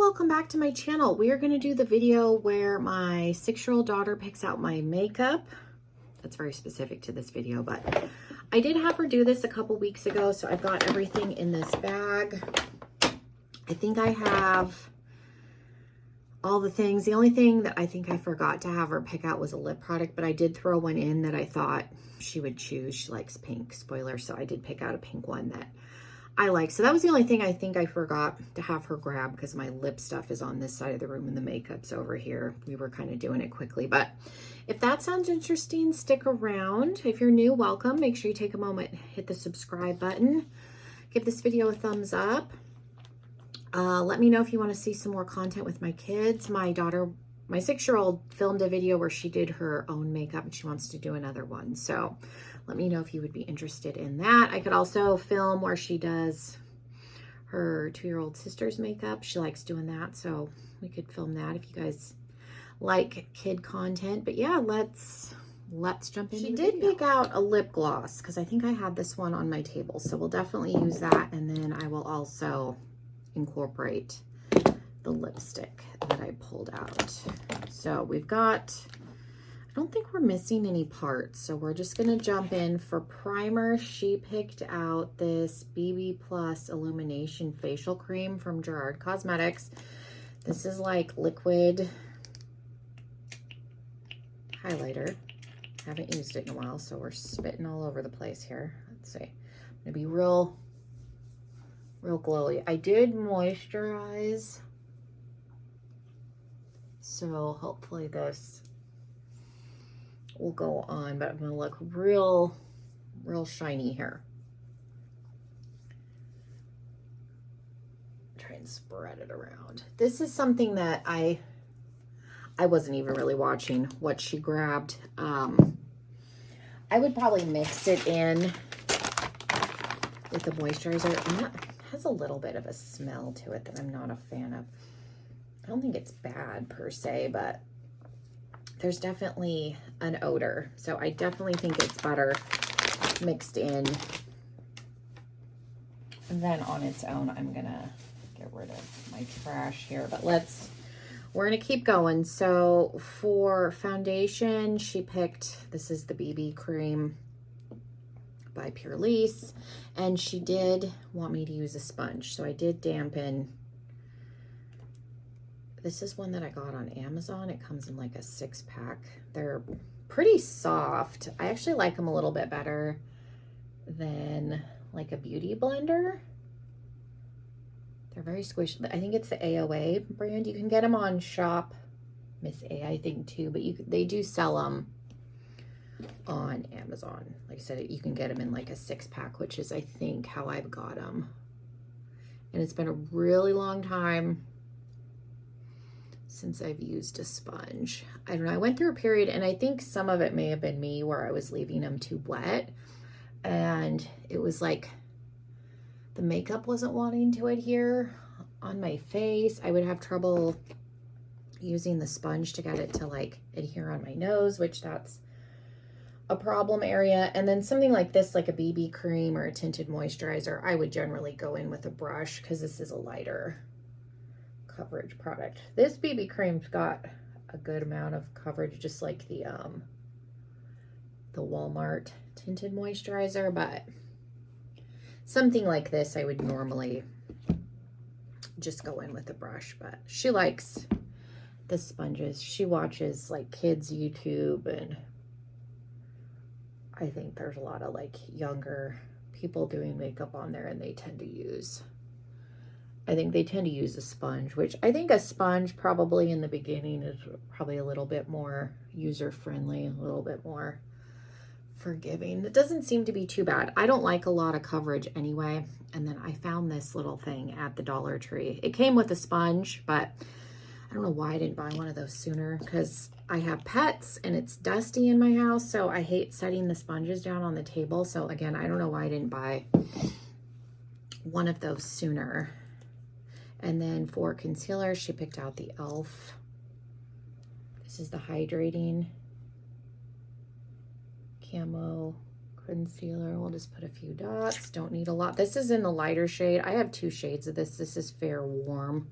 welcome back to my channel. We are going to do the video where my 6-year-old daughter picks out my makeup. That's very specific to this video, but I did have her do this a couple weeks ago, so I've got everything in this bag. I think I have all the things. The only thing that I think I forgot to have her pick out was a lip product, but I did throw one in that I thought she would choose. She likes pink, spoiler, so I did pick out a pink one that I like. So that was the only thing I think I forgot to have her grab, because my lip stuff is on this side of the room and the makeup's over here. We were kind of doing it quickly, but if that sounds interesting, stick around. If you're new, welcome. Make sure you take a moment, hit the subscribe button, give this video a thumbs up. Let me know if you want to see some more content with my kids. My daughter, my 6-year-old, filmed a video where she did her own makeup and she wants to do another one. So let me know if you would be interested in that. I could also film where she does her 2-year-old sister's makeup. She likes doing that, so we could film that if you guys like kid content. But yeah, let's jump into the video. She did pick out a lip gloss because I think I had this one on my table, so we'll definitely use that, and then I will also incorporate the lipstick that I pulled out. So we've got, I don't think we're missing any parts, so we're just gonna jump in. For primer, she picked out this BB Plus Illumination Facial Cream from Gerard Cosmetics. This is like liquid highlighter. Haven't used it in a while, so we're spitting all over the place here. Let's see. I'm gonna be real glowy. I did moisturize, so hopefully this will go on, but I'm gonna look real shiny here. Try and spread it around. This is something that I wasn't even really watching what she grabbed. I would probably mix it in with the moisturizer. It has a little bit of a smell to it that I'm not a fan of. I don't think it's bad per se, but there's definitely an odor. So I definitely think it's better mixed in. And then on its own, I'm gonna get rid of my trash here, but we're gonna keep going. So for foundation, she picked, this is the BB cream by Pure Lease, and she did want me to use a sponge, so I did dampen. This is one that I got on Amazon. It comes in like a 6-pack. They're pretty soft. I actually like them a little bit better than like a beauty blender. They're very squishy. I think it's the AOA brand. You can get them on Shop Miss A, I think, too, but they do sell them on Amazon. Like I said, you can get them in like a 6-pack, which is, I think, how I've got them. And it's been a really long time since I've used a sponge. I don't know. I went through a period, and I think some of it may have been me, where I was leaving them too wet, and it was like the makeup wasn't wanting to adhere on my face. I would have trouble using the sponge to get it to like adhere on my nose, which that's a problem area. And then something like this, like a BB cream or a tinted moisturizer, I would generally go in with a brush because this is a lighter coverage product. This BB cream's got a good amount of coverage, just like the Walmart tinted moisturizer, but something like this I would normally just go in with a brush. But she likes the sponges. She watches like kids YouTube, and I think there's a lot of like younger people doing makeup on there, and they tend to use a sponge, which I think a sponge probably in the beginning is probably a little bit more user-friendly, a little bit more forgiving. It doesn't seem to be too bad. I don't like a lot of coverage anyway. And then I found this little thing at the Dollar Tree. It came with a sponge, but I don't know why I didn't buy one of those sooner, because I have pets and it's dusty in my house, so I hate setting the sponges down on the table. So again, I don't know why I didn't buy one of those sooner. And then for concealer, she picked out the e.l.f. This is the hydrating camo concealer. We'll just put a few dots. Don't need a lot. This is in the lighter shade. I have 2 shades of this. This is Fair Warm.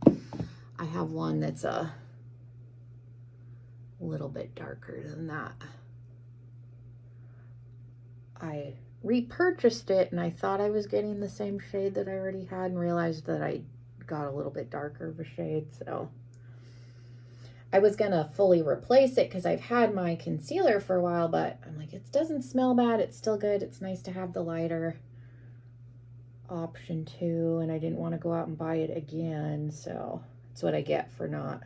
I have one that's a little bit darker than that. I repurchased it and I thought I was getting the same shade that I already had and realized that I got a little bit darker of a shade. So I was gonna fully replace it because I've had my concealer for a while, but I'm like, it doesn't smell bad. It's still good. It's nice to have the lighter option too, and I didn't want to go out and buy it again. So that's what I get for not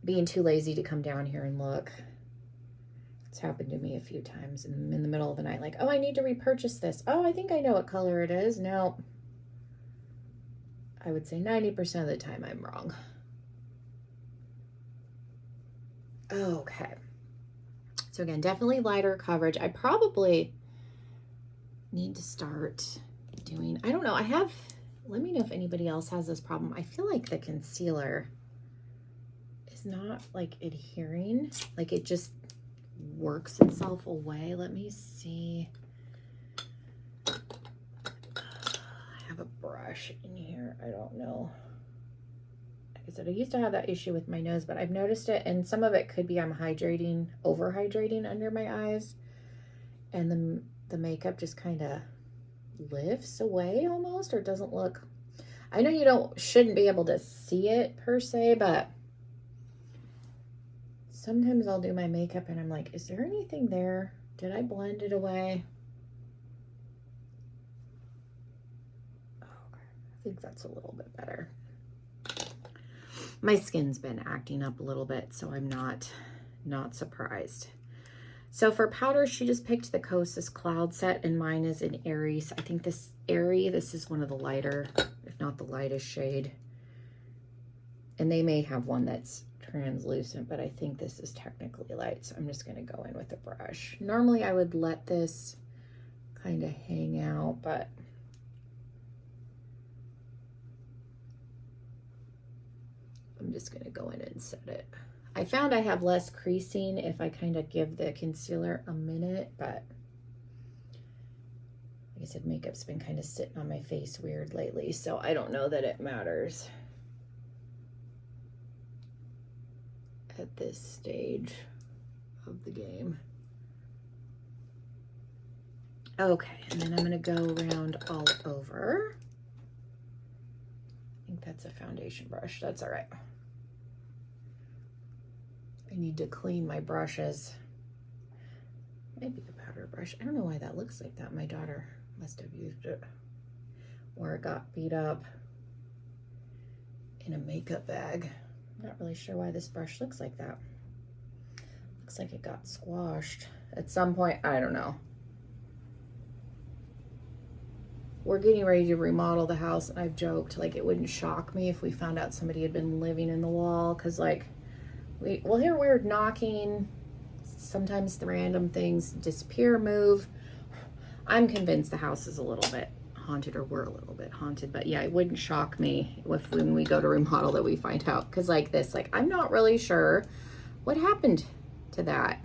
being too lazy to come down here and look. It's happened to me a few times in the middle of the night, like, oh, I need to repurchase this. Oh, I think I know what color it is. No, I would say 90% of the time I'm wrong. Okay, so again, definitely lighter coverage. I probably need to start doing, I don't know, let me know if anybody else has this problem. I feel like the concealer is not like adhering, like it just works itself away. Let me see. I have a brush in here. I don't know. Like I said, I used to have that issue with my nose, but I've noticed it, and some of it could be I'm hydrating, over hydrating under my eyes, and the makeup just kind of lifts away almost, or doesn't look, I know you shouldn't be able to see it per se, but sometimes I'll do my makeup and I'm like, is there anything there? Did I blend it away? Okay, I think that's a little bit better. My skin's been acting up a little bit, so I'm not surprised. So for powder, she just picked the Kosas Cloud Set, and mine is in Aries. I think this is one of the lighter, if not the lightest shade. And they may have one that's translucent, but I think this is technically light, so I'm just going to go in with a brush. Normally I would let this kind of hang out, but I'm just going to go in and set it. I found I have less creasing if I kind of give the concealer a minute, but like I said, makeup's been kind of sitting on my face weird lately, so I don't know that it matters at this stage of the game. Okay, and then I'm gonna go around all over. I think that's a foundation brush. That's all right. I need to clean my brushes. Maybe a powder brush. I don't know why that looks like that. My daughter must have used it, or it got beat up in a makeup bag. I'm not really sure why this brush looks like that. Looks like it got squashed at some point. I don't know. We're getting ready to remodel the house, and I've joked, like, it wouldn't shock me if we found out somebody had been living in the wall, because, like, we'll hear weird knocking. Sometimes the random things disappear, move. I'm convinced the house is a little bit haunted, or we're a little bit haunted, but yeah, it wouldn't shock me if when we go to remodel that we find out, because like this, like, I'm not really sure what happened to that.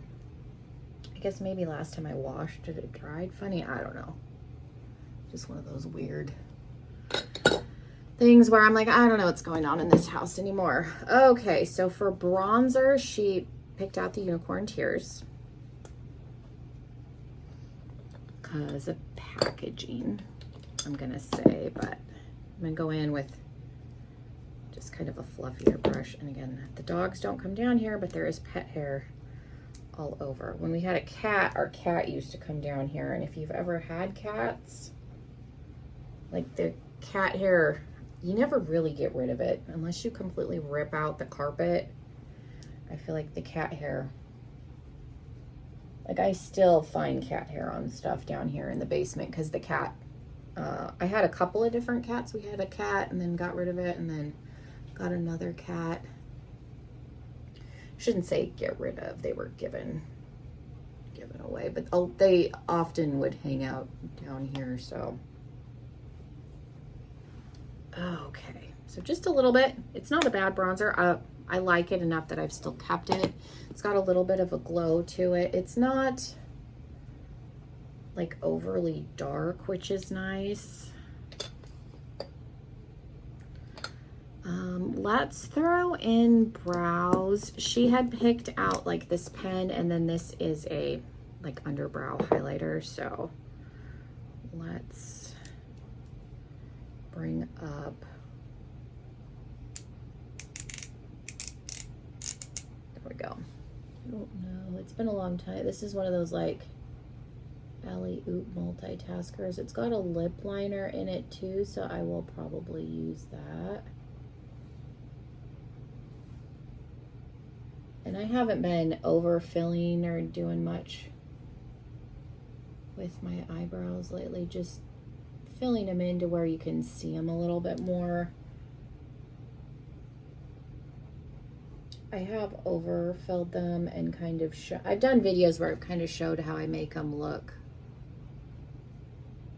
I guess maybe last time I washed it, it dried funny. I don't know. Just one of those weird things where I'm like, I don't know what's going on in this house anymore. Okay, so for bronzer, she picked out the Unicorn Tears because of packaging, I'm gonna say, but I'm gonna go in with just kind of a fluffier brush. And again, the dogs don't come down here, but there is pet hair all over. When we had a cat, our cat used to come down here, and if you've ever had cats, like, the cat hair, you never really get rid of it unless you completely rip out the carpet. I feel like the cat hair, like, I still find cat hair on stuff down here in the basement because the cat, I had a couple of different cats. We had a cat and then got rid of it, and then got another cat. Shouldn't say get rid of, they were given away, but they often would hang out down here. So okay, so just a little bit. It's not a bad bronzer. I like it enough that I've still kept it. It's got a little bit of a glow to it. It's not like overly dark, which is nice. let's throw in brows. She had picked out like this pen, and then this is a like underbrow highlighter. So let's bring up, there we go. I don't know, it's been a long time. This is one of those like alley-oop multitaskers. It's got a lip liner in it too, so I will probably use that. And I haven't been overfilling or doing much with my eyebrows lately, just filling them in to where you can see them a little bit more. I have overfilled them and kind of I've done videos where I've kind of showed how I make them look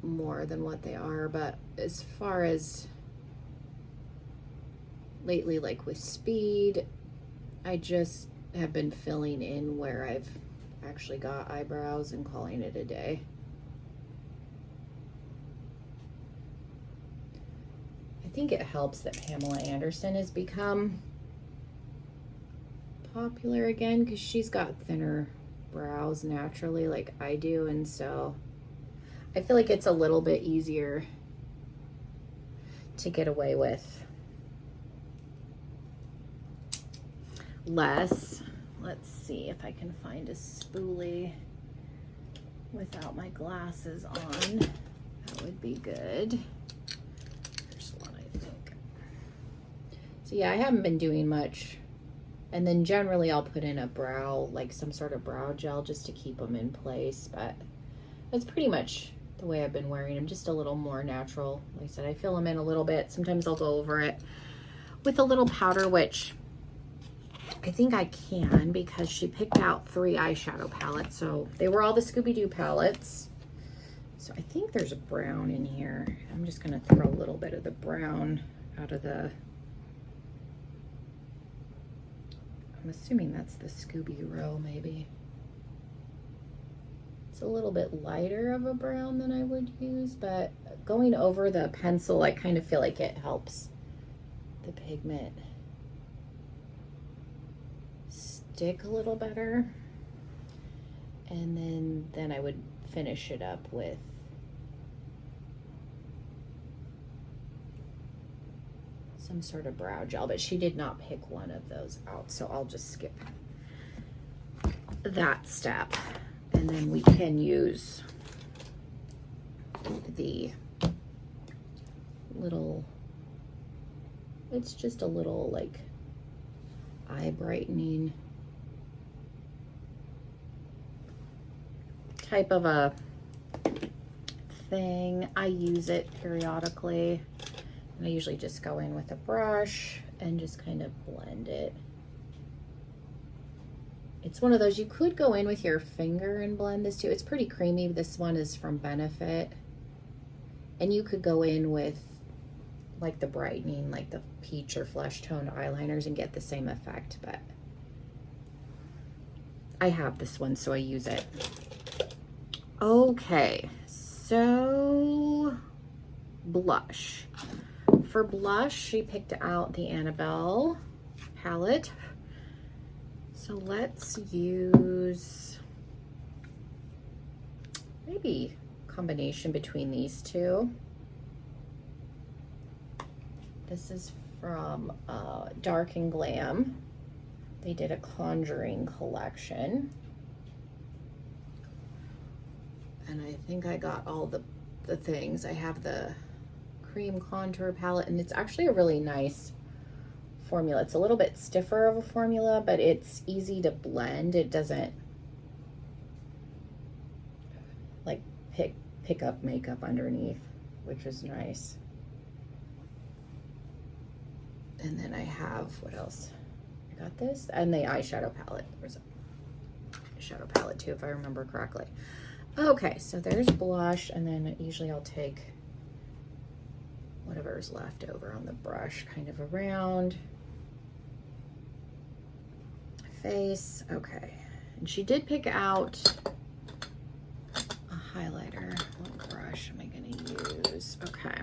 more than what they are, but as far as lately, like with speed, I just have been filling in where I've actually got eyebrows and calling it a day. I think it helps that Pamela Anderson has become popular again, because she's got thinner brows naturally like I do, and so I feel like it's a little bit easier to get away with less. Let's see if I can find a spoolie without my glasses on. That would be good. There's one, I think. So yeah, I haven't been doing much. And then generally I'll put in a brow, like some sort of brow gel just to keep them in place. But that's pretty much the way I've been wearing them, just a little more natural. Like I said, I fill them in a little bit. Sometimes I'll go over it with a little powder, which I think I can because she picked out 3 eyeshadow palettes. So they were all the Scooby-Doo palettes. So I think there's a brown in here. I'm just gonna throw a little bit of the brown out of the, I'm assuming that's the Scooby row maybe. It's a little bit lighter of a brown than I would use, but going over the pencil, I kind of feel like it helps the pigment stick a little better. And then I would finish it up with some sort of brow gel, but she did not pick one of those out, so I'll just skip that step. And then we can use the little, it's just a little like eye brightening type of a thing. I use it periodically, and I usually just go in with a brush and just kind of blend it. It's one of those, you could go in with your finger and blend this too. It's pretty creamy. This one is from Benefit. And you could go in with like the brightening, like the peach or flesh toned eyeliners and get the same effect, but I have this one, so I use it. Okay, so blush. For blush, she picked out the Annabelle palette. So let's use maybe a combination between these two. This is from Dark and Glam. They did a Conjuring collection. And I think I got all the things. I have the cream contour palette, and it's actually a really nice formula. It's a little bit stiffer of a formula, but it's easy to blend. It doesn't like pick up makeup underneath, which is nice. And then I have, what else? I got this and the eyeshadow palette. There's an eyeshadow palette too, if I remember correctly. Okay, so there's blush, and then usually I'll take whatever's left over on the brush kind of around face. Okay, and she did pick out a highlighter. What brush am I gonna use? Okay,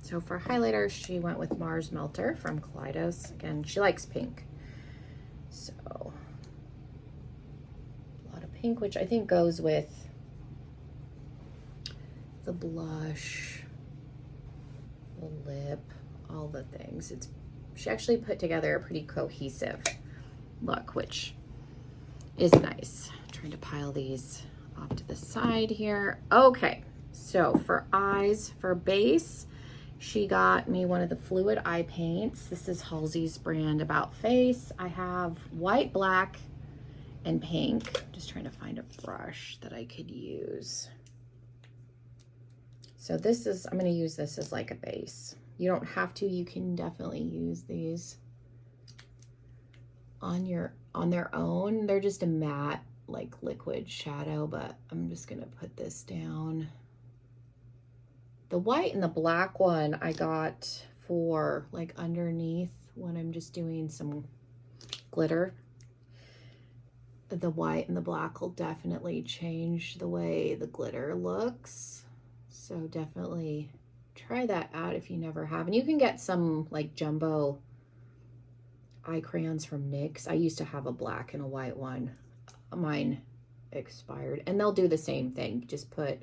so So for highlighter, she went with Mars Melter from Kaleidos. Again, she likes pink. So a lot of pink, which I think goes with the blush, the lip, all the things. She actually put together a pretty cohesive look, which is nice. I'm trying to pile these off to the side here. Okay, so for eyes, for base, she got me one of the fluid eye paints. This is Halsey's brand About Face. I have white, black, and pink. Just trying to find a brush that I could use. So this is, I'm going to use this as like a base. You don't have to, you can definitely use these on their own. They're just a matte, like liquid shadow, but I'm just going to put this down. The white and the black one I got for like underneath when I'm just doing some glitter. The white and the black will definitely change the way the glitter looks. So definitely try that out if you never have. And you can get some like jumbo eye crayons from NYX. I used to have a black and a white one. Mine expired. And they'll do the same thing. Just put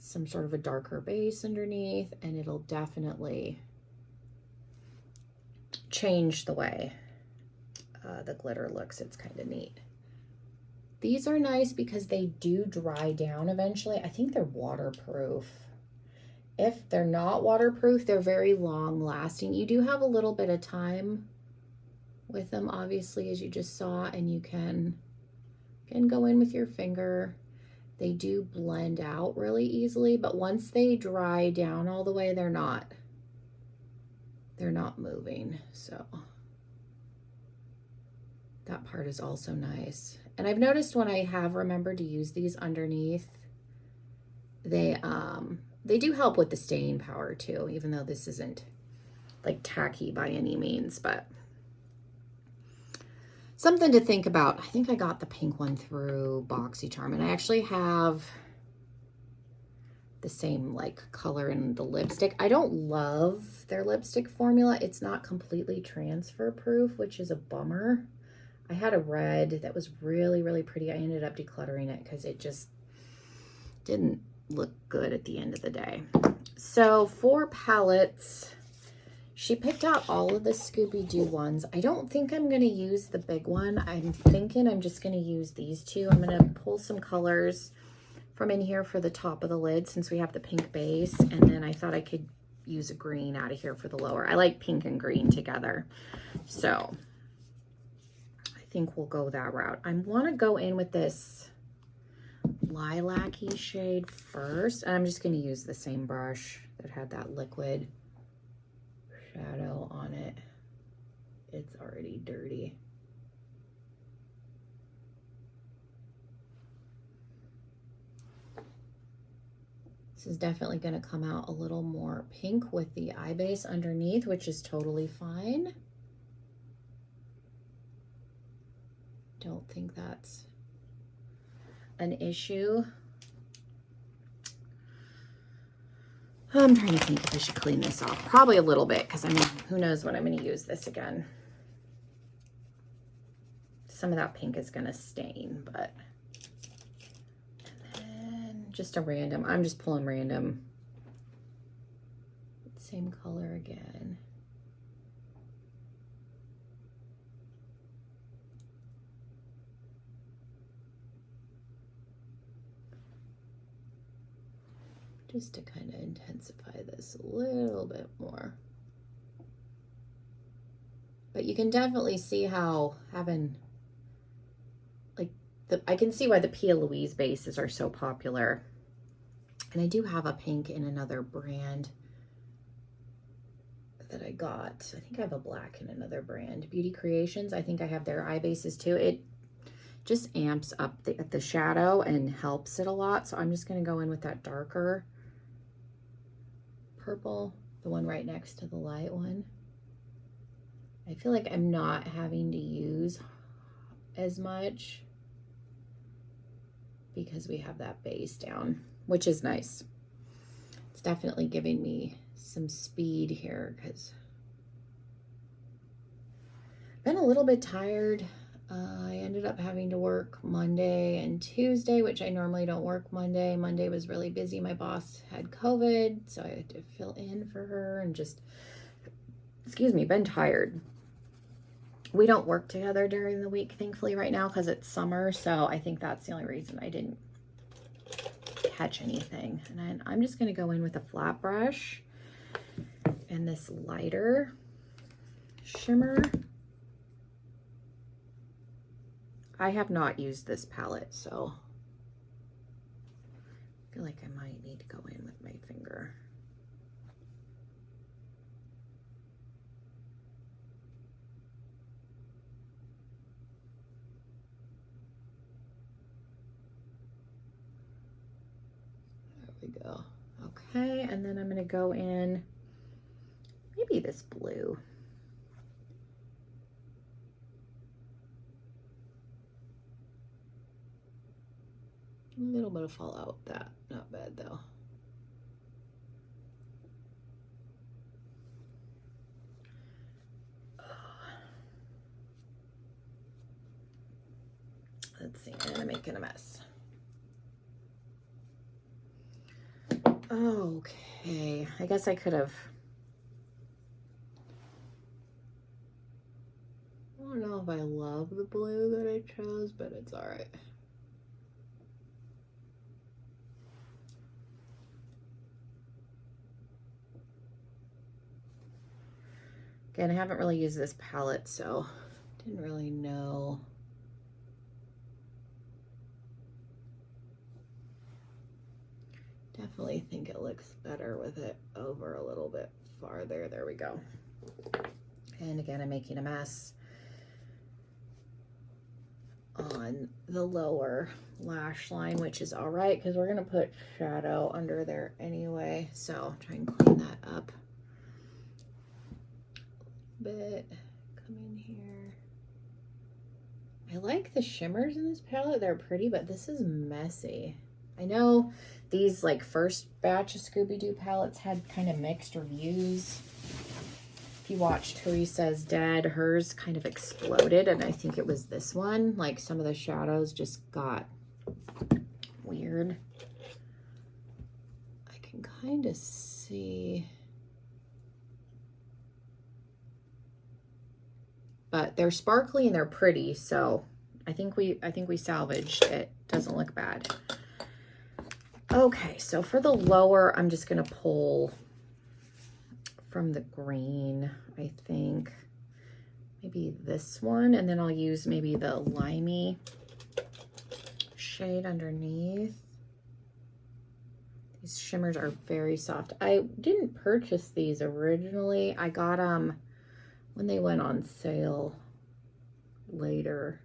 some sort of a darker base underneath and it'll definitely change the way the glitter looks. It's kind of neat. These are nice because they do dry down eventually. I think they're waterproof. If they're not waterproof, they're very long lasting. You do have a little bit of time with them, obviously, as you just saw, and you can go in with your finger. They do blend out really easily, but once they dry down all the way, they're not moving. So that part is also nice. And I've noticed when I have remembered to use these underneath, they do help with the staying power too, even though this isn't like tacky by any means, but something to think about. I think I got the pink one through BoxyCharm, and I actually have the same like color in the lipstick. I don't love their lipstick formula. It's not completely transfer proof, which is a bummer. I had a red that was really, really pretty. I ended up decluttering it because it just didn't look good at the end of the day. So for palettes, she picked out all of the Scooby-Doo ones. I don't think I'm going to use the big one. I'm thinking I'm just going to use these two. I'm going to pull some colors from in here for the top of the lid since we have the pink base. And then I thought I could use a green out of here for the lower. I like pink and green together. So I think we'll go that route. I want to go in with this lilac-y shade first. And I'm just going to use the same brush that had that liquid shadow on it. It's already dirty. This is definitely going to come out a little more pink with the eye base underneath, which is totally fine. Don't think that's an issue. I'm trying to think if I should clean this off. Probably a little bit, because I mean, who knows when I'm going to use this again. Some of that pink is going to stain, but... And then just a random, I'm just pulling random. Same color again. Just to kind of intensify this a little bit more. But you can definitely see how having, like, I can see why the Pia Louise bases are so popular. And I do have a pink in another brand that I got. I think I have a black in another brand. Beauty Creations, I think I have their eye bases too. It just amps up the shadow and helps it a lot. So I'm just going to go in with that darker purple, the one right next to the light one. I feel like I'm not having to use as much because we have that base down, which is nice. It's definitely giving me some speed here because I've been a little bit tired. I ended up having to work Monday and Tuesday, which I normally don't work Monday. Monday was really busy. My boss had COVID, so I had to fill in for her and just, excuse me, been tired. We don't work together during the week, thankfully, right now because it's summer, so I think that's the only reason I didn't catch anything. And then I'm just going to go in with a flat brush and this lighter shimmer. I have not used this palette, so I feel like I might need to go in with my finger. There we go. Okay, and then I'm going to go in maybe this blue. A little bit of fallout, that not bad though. Let's see, I'm making a mess. Okay, I guess I could have, I don't know if I love the blue that I chose, but it's all right. Again, I haven't really used this palette, so didn't really know. Definitely think it looks better with it over a little bit farther. There we go. And again, I'm making a mess on the lower lash line, which is all right because we're gonna put shadow under there anyway. So try and clean that up a bit. Come in here. I like the shimmers in this palette. They're pretty, but this is messy. I know these like first batch of Scooby-Doo palettes had kind of mixed reviews. If you watch Teresa's Dead, hers kind of exploded, and I think it was this one. Like some of the shadows just got weird. I can kind of see, but they're sparkly and they're pretty, so I think we salvaged it. Doesn't look bad. Okay, so for the lower, I'm just gonna pull from the green, I think. Maybe this one, and then I'll use maybe the limey shade underneath. These shimmers are very soft. I didn't purchase these originally. I got them when they went on sale later.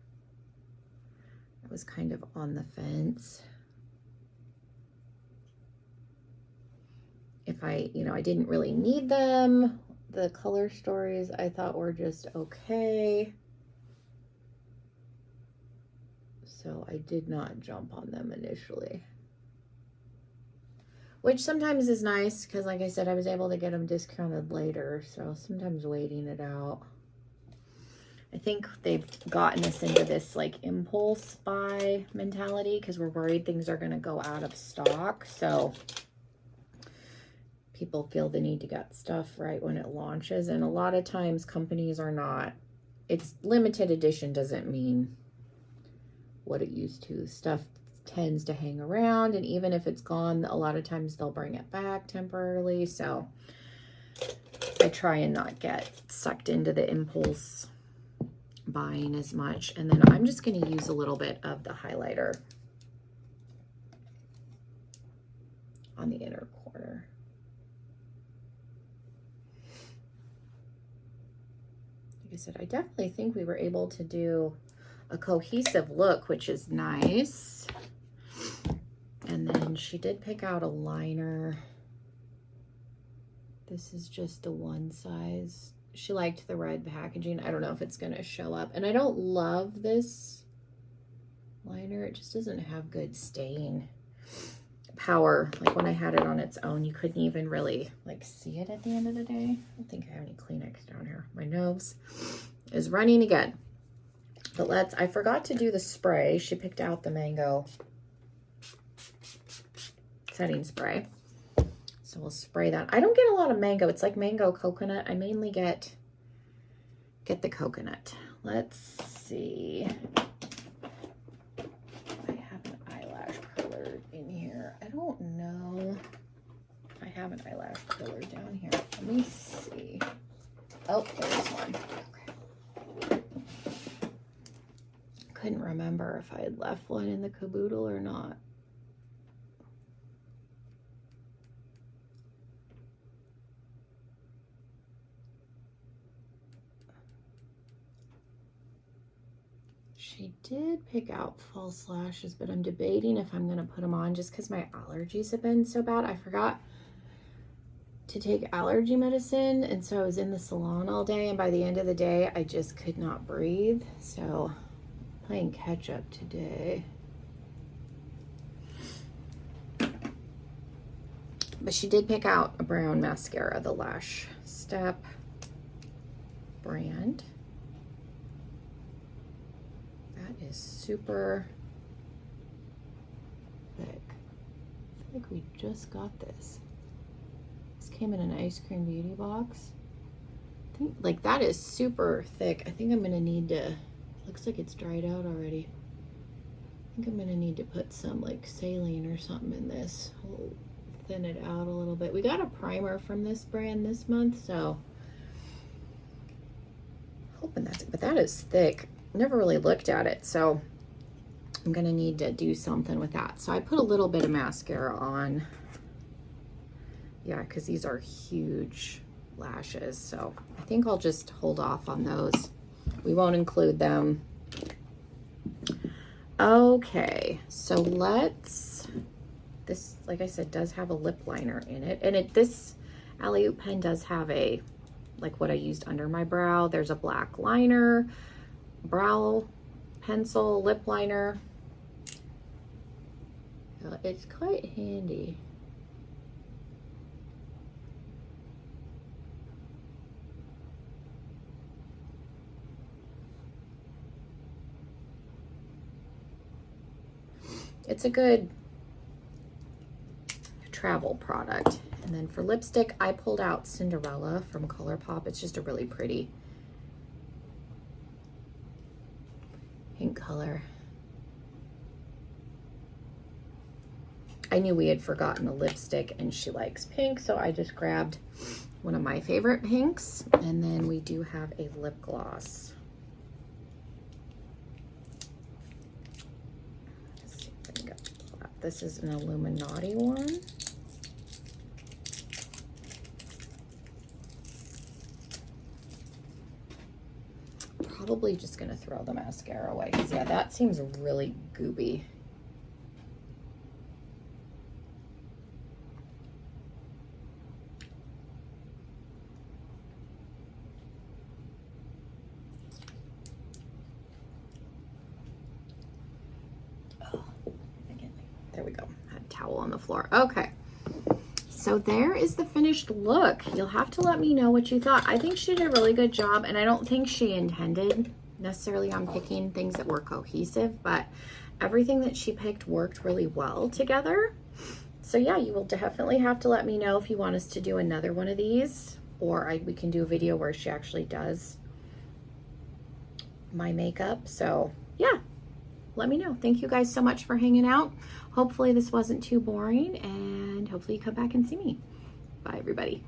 I was kind of on the fence. If I didn't really need them. The color stories I thought were just okay. So I did not jump on them initially. Which sometimes is nice because, like I said, I was able to get them discounted later. So sometimes waiting it out. I think they've gotten us into this like impulse buy mentality because we're worried things are going to go out of stock. So people feel the need to get stuff right when it launches, and a lot of times companies are not. It's limited edition doesn't mean what it used to. Stuff tends to hang around, and even if it's gone, a lot of times they'll bring it back temporarily. So I try and not get sucked into the impulse buying as much. And then I'm just going to use a little bit of the highlighter on the inner corner. Like I said, I definitely think we were able to do a cohesive look, which is nice. And then she did pick out a liner. This is just the one size. She liked the red packaging. I don't know if it's going to show up. And I don't love this liner. It just doesn't have good stain. power. Like when I had it on its own, you couldn't even really like see it at the end of the day. I don't think I have any Kleenex down here. My nose is running again. But I forgot to do the spray. She picked out the mango setting spray. So we'll spray that. I don't get a lot of mango. It's like mango coconut. I mainly get the coconut. Let's see. I have an eyelash curler in here. I don't know if I have an eyelash curler down here. Let me see. Oh, there's one. Okay. Couldn't remember if I had left one in the caboodle or not. She did pick out false lashes, but I'm debating if I'm going to put them on just because my allergies have been so bad. I forgot to take allergy medicine, and so I was in the salon all day, and by the end of the day, I just could not breathe. So, playing catch up today. But she did pick out a brown mascara, the Lash Step brand. Is super thick. I feel like we just got this. This came in an ice cream beauty box. I think like that is super thick. I think I'm gonna need to, looks like it's dried out already. I think I'm gonna need to put some like saline or something in this. We'll thin it out a little bit. We got a primer from this brand this month, so hoping that's it, but that is thick. Never really looked at it, so I'm gonna need to do something with that. So I put a little bit of mascara on, yeah, because these are huge lashes, so I think I'll just hold off on those. We won't include them. Okay, so this, like I said, does have a lip liner in it, and this Alley-Oop pen does have a, like what I used under my brow. There's a black liner, brow pencil, lip liner. It's quite handy. It's a good travel product. And then for lipstick, I pulled out Cinderella from ColourPop. It's just a really pretty pink color. I knew we had forgotten a lipstick and she likes pink, so I just grabbed one of my favorite pinks. And then we do have a lip gloss. Let's see if I can get that. This is an Illuminati one. Probably just gonna throw the mascara away because yeah, that seems really gooby. Oh, there we go. I had a towel on the floor. Okay. So there is the finished look. You'll have to let me know what you thought. I think she did a really good job, and I don't think she intended necessarily on picking things that were cohesive, but everything that she picked worked really well together. So yeah, you will definitely have to let me know if you want us to do another one of these, or we can do a video where she actually does my makeup. So yeah, let me know. Thank you guys so much for hanging out. Hopefully this wasn't too boring, and hopefully you come back and see me. Bye, everybody.